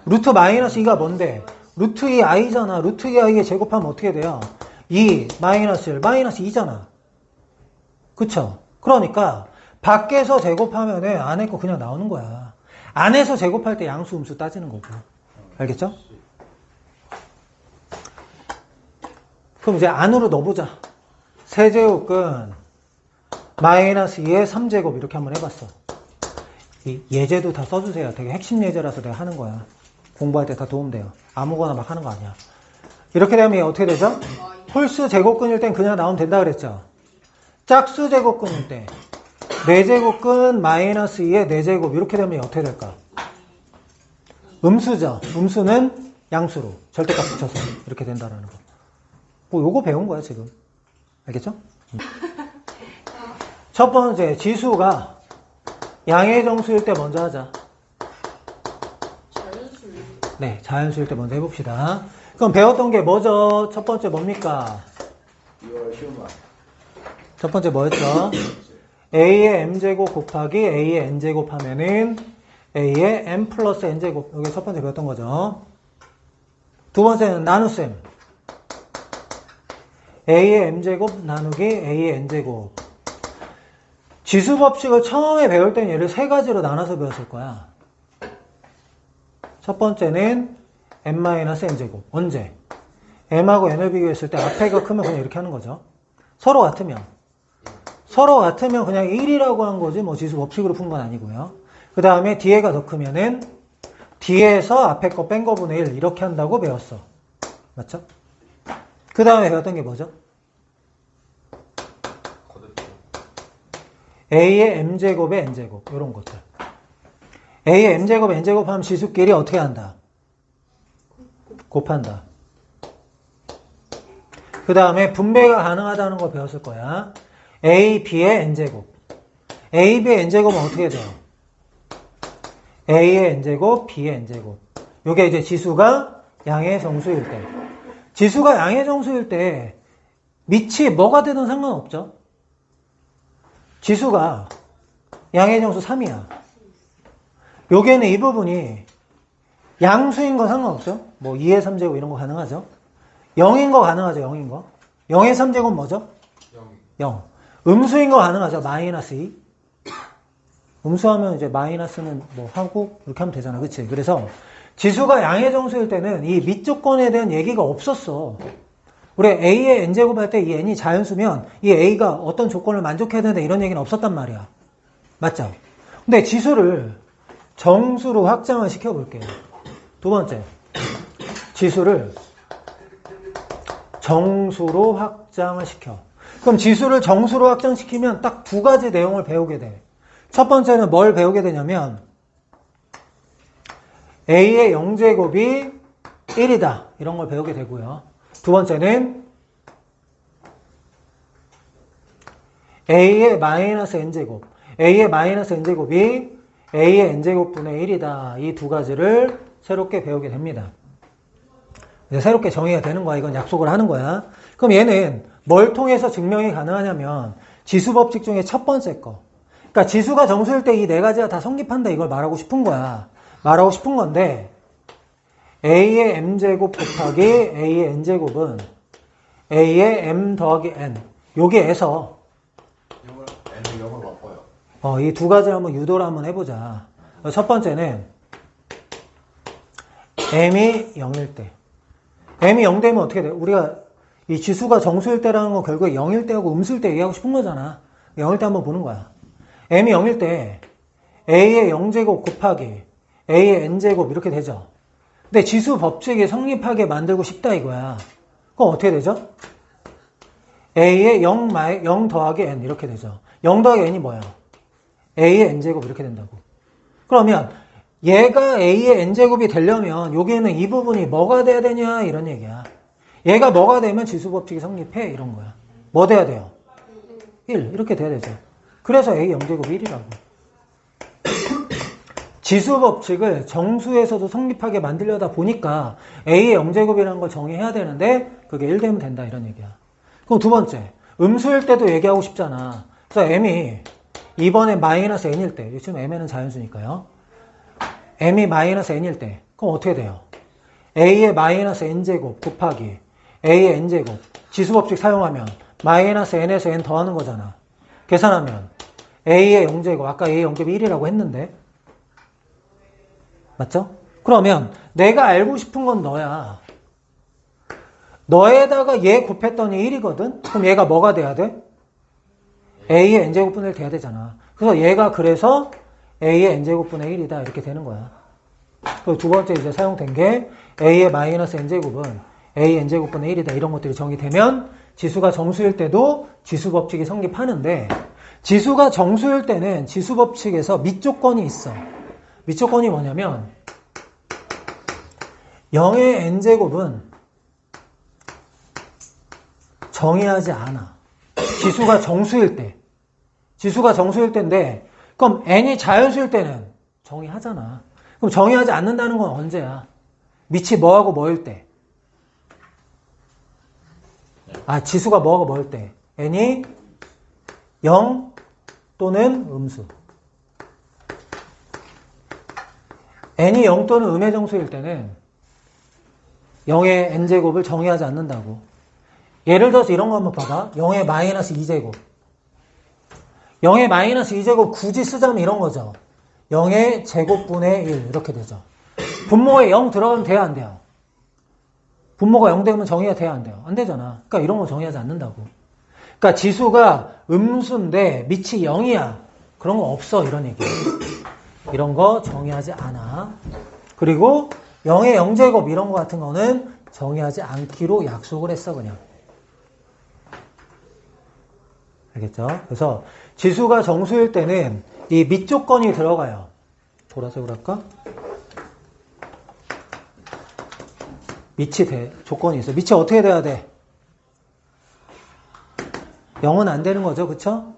루트 마이너스 2가 뭔데? 루트 2i잖아. 루트 2i에 제곱하면 어떻게 돼요? 2 마이너스 1 마이너스 2잖아. 그쵸? 그러니까 밖에서 제곱하면은 안에 거 그냥 나오는 거야. 안에서 제곱할 때 양수 음수 따지는 거고. 알겠죠? 그럼 이제 안으로 넣어보자. 세제곱근 마이너스 2의 3제곱 이렇게 한번 해봤어. 이 예제도 다 써주세요. 되게 핵심 예제라서 내가 하는 거야. 공부할 때 다 도움돼요. 아무거나 막 하는 거 아니야. 이렇게 되면 얘 어떻게 되죠? 홀수 제곱근일 땐 그냥 나오면 된다 그랬죠. 짝수 제곱근일 때 4제곱근 마이너스 2의 4제곱 이렇게 되면 얘 어떻게 될까? 음수죠. 음수는 양수로 절대값 붙여서 이렇게 된다라는 거. 뭐 요거 배운 거야 지금. 알겠죠? 첫 번째 지수가 양의 정수일 때 먼저 하자. 자연수. 네, 자연수일 때 먼저 해봅시다. 그럼 배웠던 게 뭐죠? 첫 번째 뭡니까? You are human. 첫 번째 뭐였죠? a의 m제곱 곱하기 a의 n제곱 하면은 a의 m 플러스 n제곱. 이게 첫 번째 배웠던 거죠. 두 번째는 나눗셈. a의 m제곱 나누기 a의 n제곱. 지수법칙을 처음에 배울 때는 얘를 세 가지로 나눠서 배웠을 거야. 첫 번째는 m-n제곱. 언제? m하고 n을 비교했을 때 앞에가 크면 그냥 이렇게 하는 거죠. 서로 같으면 그냥 1이라고 한 거지 뭐 지수법칙으로 푼 건 아니고요. 그 다음에 뒤에가 더 크면은 뒤에서 앞에 거 뺀 거분의 1 이렇게 한다고 배웠어. 맞죠? 그 다음에 배웠던 게 뭐죠? 거듭. a의 m제곱의 n제곱 이런 것들. a의 m제곱 n제곱 하면 지수끼리 어떻게 한다? 곱한다. 그 다음에 분배가 가능하다는 걸 배웠을 거야. a, b의 n제곱. a, b의 n제곱은 어떻게 돼요? a의 n제곱, b의 n제곱. 요게 이제 지수가 양의 정수일 때. 지수가 양의 정수일 때 밑이 뭐가 되든 상관없죠. 지수가 양의 정수 3이야. 요게는 이 부분이 양수인 거 상관없죠. 뭐 2의 3제곱 이런 거 가능하죠. 0인 거 가능하죠. 0인 거. 0의 3제곱 뭐죠? 0. 음수인 거 가능하죠. 마이너스 2. 음수하면 이제 마이너스는 뭐 하고 이렇게 하면 되잖아. 그치? 그래서 지수가 양의 정수일 때는 이 밑조건에 대한 얘기가 없었어. 우리 a의 n제곱 할 때 이 n이 자연수면 이 a가 어떤 조건을 만족해야 되는데 이런 얘기는 없었단 말이야. 맞죠? 근데 지수를 정수로 확장을 시켜볼게요. 두 번째. 지수를 정수로 확장을 시켜. 그럼 지수를 정수로 확장시키면 딱 두 가지 내용을 배우게 돼. 첫 번째는 뭘 배우게 되냐면 a의 0제곱이 1이다. 이런 걸 배우게 되고요. 두 번째는 a의 마이너스 n제곱. a의 마이너스 n제곱이 a의 n제곱분의 1이다. 이 두 가지를 새롭게 배우게 됩니다. 이제 새롭게 정의가 되는 거야. 이건 약속을 하는 거야. 그럼 얘는 뭘 통해서 증명이 가능하냐면 지수법칙 중에 첫 번째 거. 그러니까 지수가 정수일 때 이 네 가지가 다 성립한다. 이걸 말하고 싶은 거야. 말하고 싶은 건데 a의 m제곱 곱하기 a의 n제곱은 a의 m 더하기 n. 여기에서 n을 0으로 바꿔요. 이 두 가지를 한번 유도를 한번 해보자. 첫 번째는 m이 0일 때. m이 0 되면 어떻게 돼? 우리가 이 지수가 정수일 때라는 건 결국에 0일 때하고 음수일 때 얘기하고 싶은 거잖아. 0일 때 한번 보는 거야. m이 0일 때 a의 0제곱 곱하기 a의 n제곱 이렇게 되죠. 근데 지수 법칙이 성립하게 만들고 싶다 이거야. 그럼 어떻게 되죠? a의 0 더하기 n 이렇게 되죠. 0 더하기 n이 뭐야? a의 n제곱 이렇게 된다고. 그러면 얘가 a의 n제곱이 되려면 여기에는 이 부분이 뭐가 돼야 되냐 이런 얘기야. 얘가 뭐가 되면 지수법칙이 성립해 이런 거야. 뭐 돼야 돼요? 1 이렇게 돼야 되죠. 그래서 a 0제곱이 1이라고. 지수법칙을 정수에서도 성립하게 만들려다 보니까 a의 0제곱이라는 걸 정의해야 되는데 그게 1 되면 된다 이런 얘기야. 그럼 두 번째, 음수일 때도 얘기하고 싶잖아. 그래서 m이 이번에 마이너스 n일 때, 지금 m은 자연수니까요. m이 마이너스 n일 때 그럼 어떻게 돼요? a의 마이너스 n제곱 곱하기 a의 n제곱 지수법칙 사용하면 마이너스 n에서 n 더하는 거잖아. 계산하면 a의 0제곱 아까 a의 0제곱이 1이라고 했는데 맞죠? 그러면 내가 알고 싶은 건 너야. 너에다가 얘 곱했더니 1이거든? 그럼 얘가 뭐가 돼야 돼? a의 n제곱분의 1 돼야 되잖아. 그래서 얘가 그래서 a의 n제곱분의 1이다 이렇게 되는 거야. 그리고 두 번째 이제 사용된 게 a의 마이너스 n제곱은 a의 n제곱분의 1이다 이런 것들이 정의되면 지수가 정수일 때도 지수법칙이 성립하는데 지수가 정수일 때는 지수법칙에서 밑조건이 있어. 밑조건이 뭐냐면 0의 n제곱은 정의하지 않아. 지수가 정수일 때. 지수가 정수일 때인데 그럼 n이 자연수일 때는 정의하잖아. 그럼 정의하지 않는다는 건 언제야? 밑이 뭐하고 뭐일 때? 지수가 뭐하고 뭐일 때? n이 0 또는 음수. n이 0 또는 음의 정수일 때는 0의 n제곱을 정의하지 않는다고. 예를 들어서 이런 거 한번 봐봐. 0의 마이너스 2제곱. 0의 마이너스 2제곱 굳이 쓰자면 이런 거죠. 0의 제곱분의 1 이렇게 되죠. 분모에 0 들어가면 돼야 안 돼요? 분모가 0 되면 정의가 돼야 안 돼요? 안 되잖아. 그러니까 이런 거 정의하지 않는다고. 그러니까 지수가 음수인데 밑이 0이야. 그런 거 없어 이런 얘기예요. 이런 거 정의하지 않아. 그리고 0의 0제곱 이런 거 같은 거는 정의하지 않기로 약속을 했어 그냥. 알겠죠? 그래서 지수가 정수일 때는 이 밑조건이 들어가요. 보라색으로 할까? 밑이 조건이 있어요. 밑이 어떻게 돼야 돼? 0은 안 되는 거죠. 그쵸?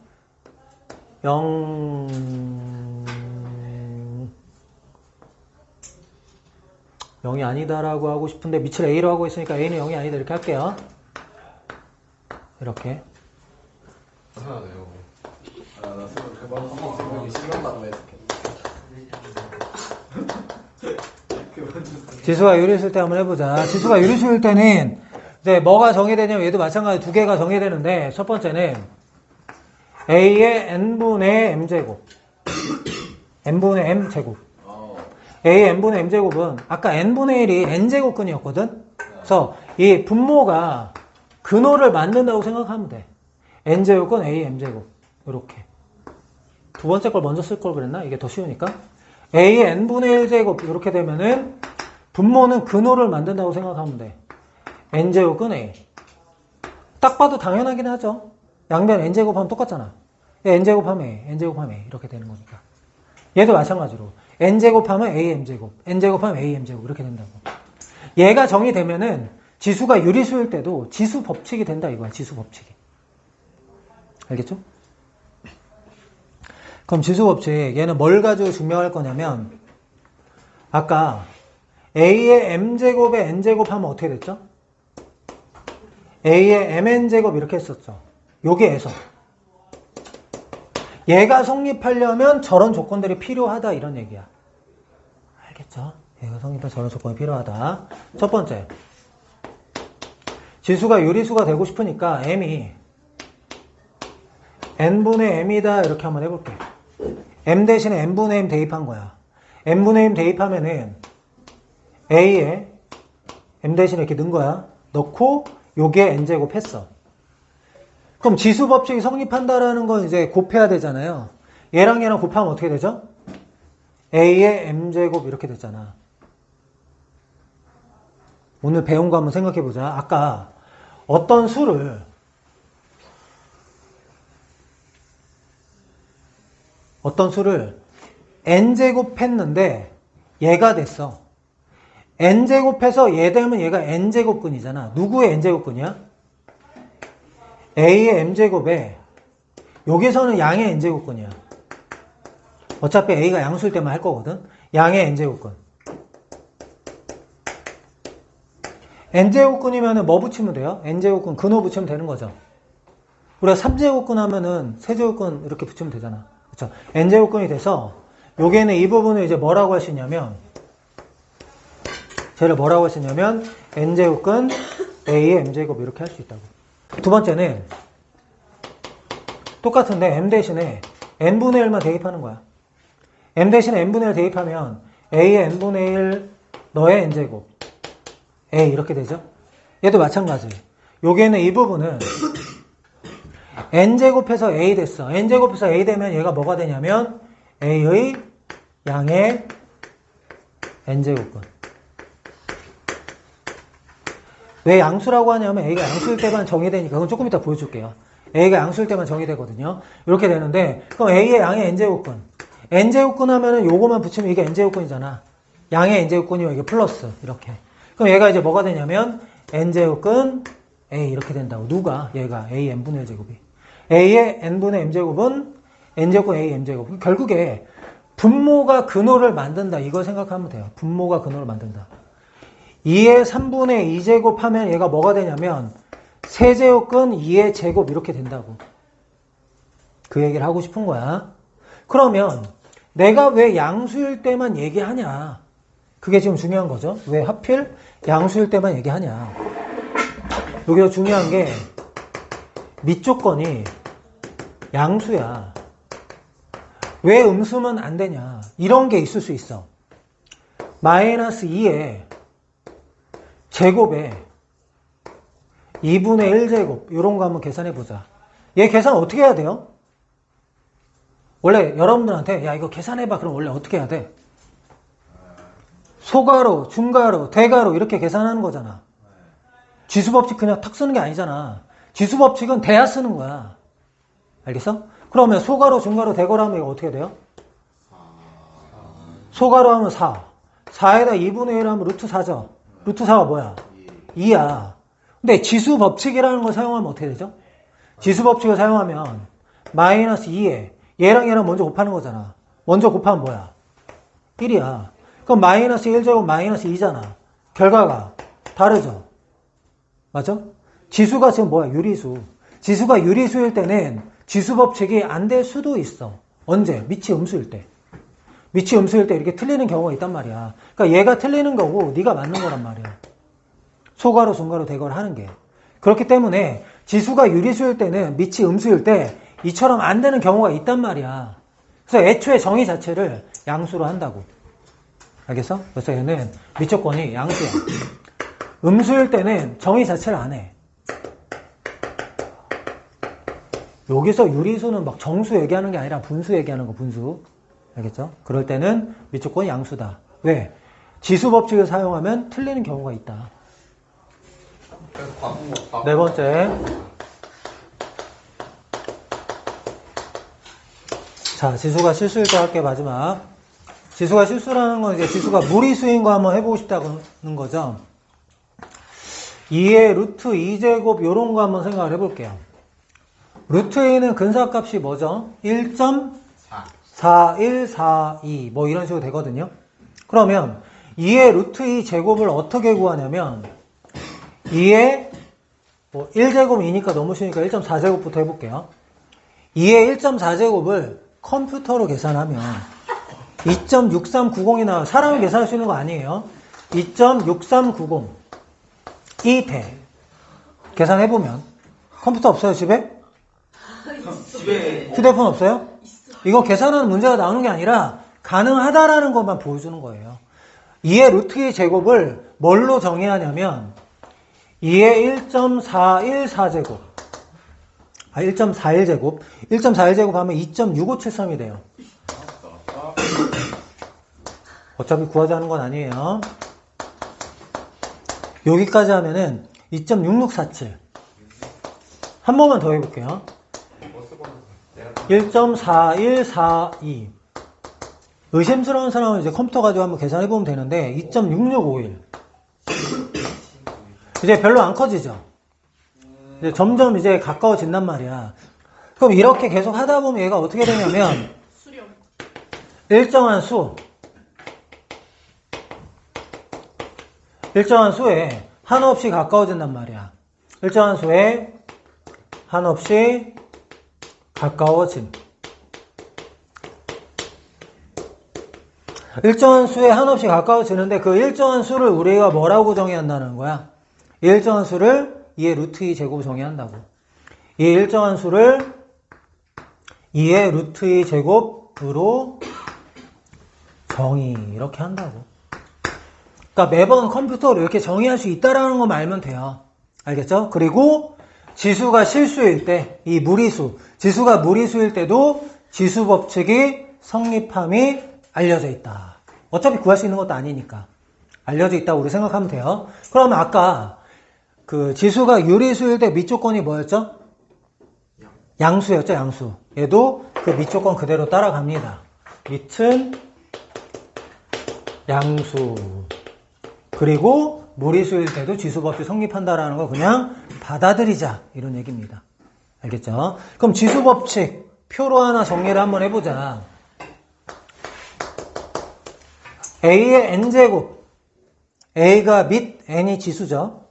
0이 아니다라고 하고 싶은데 밑을 A로 하고 있으니까 A는 0이 아니다 이렇게 할게요. 이렇게. 하나네요. 나 생각이 생각나고 했어. 지수가 유리수일 때 한번 해보자. 지수가 유리수일 때는 이제 뭐가 정의되냐면 얘도 마찬가지 두 개가 정의되는데 첫 번째는 A의 n분의 m제곱 n분의 m제곱 A의 n분의 m제곱은 아까 n분의 1이 n제곱근이었거든. 그래서 이 분모가 근호를 만든다고 생각하면 돼. n제곱근 A m제곱 이렇게. 두 번째 걸 먼저 쓸 걸 그랬나? 이게 더 쉬우니까. A의 n분의 1제곱 이렇게 되면은 분모는 근호를 만든다고 생각하면 돼. n제곱은 A. 딱 봐도 당연하긴 하죠. 양변 n제곱하면 똑같잖아. n제곱하면 A, n제곱하면 A 이렇게 되는 거니까. 얘도 마찬가지로 n제곱하면 AM제곱, n제곱하면 AM제곱 이렇게 된다고. 얘가 정의되면은 지수가 유리수일 때도 지수 법칙이 된다 이거야. 지수 법칙이. 알겠죠? 그럼 지수 법칙 얘는 뭘 가지고 증명할 거냐면 아까 A의 m제곱에 n제곱 하면 어떻게 됐죠? A의 mn제곱 이렇게 했었죠. 여기에서 얘가 성립하려면 저런 조건들이 필요하다 이런 얘기야. 알겠죠? 얘가 성립할 저런 조건이 필요하다. 첫 번째, 지수가 유리수가 되고 싶으니까 m이 n분의 m이다 이렇게 한번 해볼게. m 대신에 n분의 m 대입한 거야. n분의 m 대입하면은 a에 m 대신에 이렇게 넣은 거야. 넣고 요게 n제곱 했어. 그럼 지수 법칙이 성립한다라는 건 이제 곱해야 되잖아요. 얘랑 얘랑 곱하면 어떻게 되죠? A의 m제곱 이렇게 됐잖아. 오늘 배운 거 한번 생각해 보자. 아까 어떤 수를 n제곱 했는데 얘가 됐어. n제곱해서 얘 되면 얘가 n제곱근이잖아. 누구의 n제곱근이야? A의 m제곱에 여기서는 양의 n제곱근이야. 어차피 A가 양수일 때만 할 거거든. 양의 n제곱근. n제곱근이면 뭐 붙이면 돼요? n제곱근 근호 붙이면 되는 거죠. 우리가 3제곱근 하면은 세제곱근 이렇게 붙이면 되잖아. 그렇죠? n제곱근이 돼서 여기에는 이 부분을 이제 뭐라고 할 수 있냐면 쟤를 뭐라고 할 수 있냐면 n제곱근 A의 m제곱 이렇게 할 수 있다고. 두 번째는 똑같은데 m 대신에 n분의 1만 대입하는 거야. m 대신에 n분의 1 대입하면 a의 n분의 1 너의 n제곱 a 이렇게 되죠. 얘도 마찬가지. 여기에는 이 부분은 n제곱해서 a 됐어. n제곱해서 a 되면 얘가 뭐가 되냐면 a의 양의 n제곱근. 왜 양수라고 하냐면 A가 양수일 때만 정의되니까 그건 조금 이따 보여줄게요. A가 양수일 때만 정의되거든요. 이렇게 되는데 그럼 A의 양의 n제곱근. n제곱근 하면은 요거만 붙이면 이게 n제곱근이잖아. 양의 n제곱근이면 이게 플러스 이렇게. 그럼 얘가 이제 뭐가 되냐면 n제곱근 A 이렇게 된다고. 누가? 얘가 A n분의 1제곱이. A의 n분의 m제곱은 n제곱근 A m제곱. 결국에 분모가 근호를 만든다. 이걸 생각하면 돼요. 분모가 근호를 만든다. 2의 3분의 2제곱 하면 얘가 뭐가 되냐면 세제곱근 2의 제곱 이렇게 된다고. 그 얘기를 하고 싶은 거야. 그러면 내가 왜 양수일 때만 얘기하냐? 그게 지금 중요한 거죠. 왜 하필 양수일 때만 얘기하냐? 여기서 중요한 게 밑조건이 양수야. 왜 음수면 안 되냐? 이런 게 있을 수 있어. 마이너스 2의 제곱에 2분의 1제곱 이런 거 한번 계산해 보자. 얘 계산 어떻게 해야 돼요? 원래 여러분들한테 야 이거 계산해봐 그럼 원래 어떻게 해야 돼? 소가로, 중가로, 대가로 이렇게 계산하는 거잖아. 지수법칙 그냥 탁 쓰는 게 아니잖아. 지수법칙은 대야 쓰는 거야. 알겠어? 그러면 소가로, 중가로, 대가로 하면 이거 어떻게 돼요? 소가로 하면 4. 4에다 2분의 1 하면 루트 4죠. 루트 4가 뭐야? 2야. 근데 지수법칙이라는 걸 사용하면 어떻게 되죠? 지수법칙을 사용하면 마이너스 2에 얘랑 얘랑 먼저 곱하는 거잖아. 먼저 곱하면 뭐야? 1이야. 그럼 마이너스 1제곱 마이너스 2잖아. 결과가 다르죠. 맞아? 지수가 지금 뭐야? 유리수. 지수가 유리수일 때는 지수법칙이 안 될 수도 있어. 언제? 밑이 음수일 때. 밑이 음수일 때 이렇게 틀리는 경우가 있단 말이야. 그러니까 얘가 틀리는 거고 네가 맞는 거란 말이야. 소가로, 중가로, 대가로 하는 게. 그렇기 때문에 지수가 유리수일 때는 밑이 음수일 때 이처럼 안 되는 경우가 있단 말이야. 그래서 애초에 정의 자체를 양수로 한다고. 알겠어? 그래서 얘는 밑조건이 양수야. 음수일 때는 정의 자체를 안 해. 여기서 유리수는 막 정수 얘기하는 게 아니라 분수 얘기하는 거, 분수. 알겠죠? 그럴 때는 밑조건이 양수다. 왜? 지수법칙을 사용하면 틀리는 경우가 있다. 네 번째. 자, 지수가 실수일 때 할게, 마지막. 지수가 실수라는 건 이제 지수가 무리수인 거 한번 해보고 싶다는 거죠. 2의 루트 2제곱 요런 거 한번 생각을 해볼게요. 루트 2는 근사값이 뭐죠? 1.4142 뭐 이런 식으로 되거든요. 그러면 2의 루트 2제곱을 어떻게 구하냐면 2의 뭐 1제곱이니까 너무 쉬우니까 1.4제곱부터 해볼게요. 2의 1.4제곱을 컴퓨터로 계산하면 2.6390이 나와요. 사람이 계산할 수 있는 거 아니에요. 2.6390이 돼. 계산해보면. 컴퓨터 없어요, 집에? 집에 휴대폰 없어요? 이거 계산하는 문제가 나오는 게 아니라 가능하다라는 것만 보여주는 거예요. 2의 루트 2 제곱을 뭘로 정의하냐면 2의 1.414제곱 1.41제곱 1.41제곱 하면 2.6573이 돼요. 어차피 구하자는 건 아니에요. 여기까지 하면은 2.6647 한 번만 더 해볼게요. 1.4142 의심스러운 사람은 이제 컴퓨터 가지고 한번 계산해보면 되는데 2.6651 이제 별로 안 커지죠. 이제 점점 이제 가까워진단 말이야. 그럼 이렇게 계속 하다 보면 얘가 어떻게 되냐면 수렴. 일정한 수에 한없이 가까워진단 말이야. 일정한 수에 한없이 가까워짐. 일정한 수에 한없이 가까워지는데 그 일정한 수를 우리가 뭐라고 정의한다는 거야? 이 일정한 수를 2의 루트 2 제곱 정의한다고. 이 일정한 수를 2의 루트 2 제곱으로 정의 이렇게 한다고. 그러니까 매번 컴퓨터로 이렇게 정의할 수 있다라는 것만 알면 돼요. 알겠죠? 그리고 지수가 실수일 때, 이 무리수, 지수가 무리수일 때도 지수 법칙이 성립함이 알려져 있다. 어차피 구할 수 있는 것도 아니니까. 알려져 있다고 우리 생각하면 돼요. 그러면 아까 그 지수가 유리수일 때 밑조건이 뭐였죠? 양수였죠, 양수. 얘도 그 밑조건 그대로 따라갑니다. 밑은 양수. 그리고 무리수일 때도 지수법칙 성립한다라는 거 그냥 받아들이자 이런 얘기입니다. 알겠죠? 그럼 지수법칙 표로 하나 정리를 한번 해보자. A의 n제곱 A가 밑 n이 지수죠.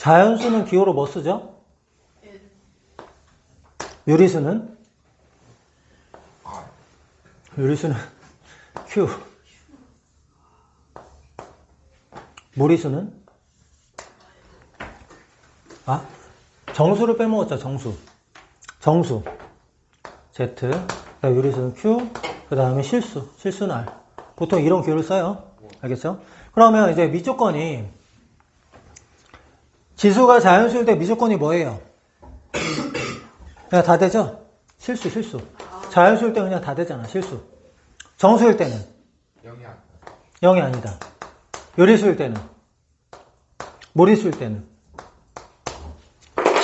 자연수는 기호로 뭐 쓰죠? 유리수는? 유리수는 Q. 무리수는? 아, 정수를 빼먹었죠, 정수. 정수. Z. 그다음에 유리수는 Q. 그 다음에 실수는 R. 보통 이런 기호를 써요. 알겠죠? 그러면 이제 미조건이, 지수가 자연수일 때 미조건이 뭐예요? 그냥 다 되죠? 실수. 자연수일 때 그냥 다 되잖아, 실수. 정수일 때는? 0이 아니다. 요리수일 때는? 무리수일 때는?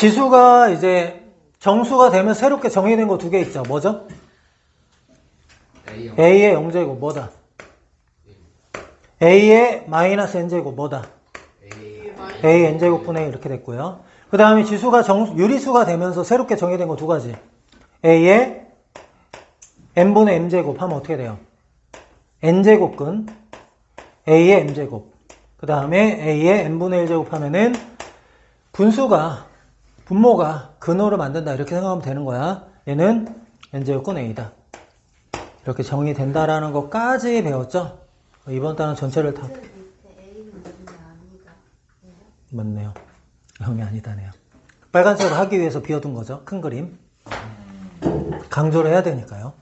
지수가 이제 정수가 되면 새롭게 정의된 거 두 개 있죠. 뭐죠? A의 0제곱 뭐다? A의 마이너스 N제곱 뭐다? A N제곱분의 1 이렇게 됐고요. 그 다음에 지수가 유리수가 되면서 새롭게 정의된 거 두 가지. A의 N분의 M제곱 하면 어떻게 돼요? N제곱근 A의 M제곱. 그 다음에 A의 N분의 1제곱 하면은 분모가 근호를 만든다. 이렇게 생각하면 되는 거야. 얘는 N제곱근 A다. 이렇게 정의된다라는 것까지 배웠죠? 이번 단은 전체를 다. 맞네요. 0이 아니다네요. 빨간색으로 하기 위해서 비워둔 거죠. 큰 그림. 강조를 해야 되니까요.